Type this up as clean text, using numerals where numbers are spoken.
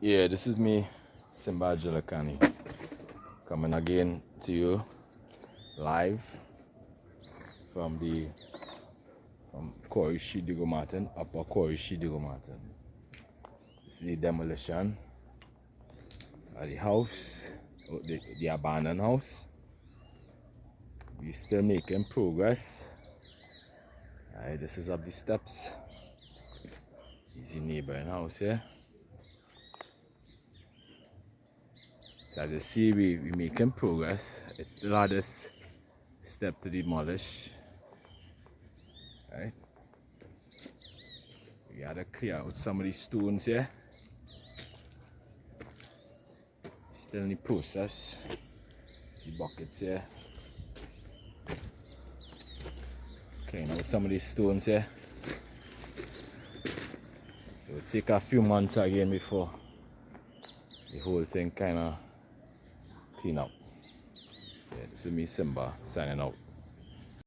Yeah, this is me, Simba Jalakani, coming again to you live from Corey Shidigo Martin, Upper Corey Shidigo Martin. This is the demolition of the house, the abandoned house. We're still making progress. Alright, this is up the steps. This is the neighboring house here. So as you see, we're making progress. It's the hardest step to demolish. Right? We gotta clear out some of these stones here. Still in the process. See buckets here. Clearing out some of these stones here. It will take a few months again before the whole thing kinda clean up. Yeah, this is me, Simba, signing out.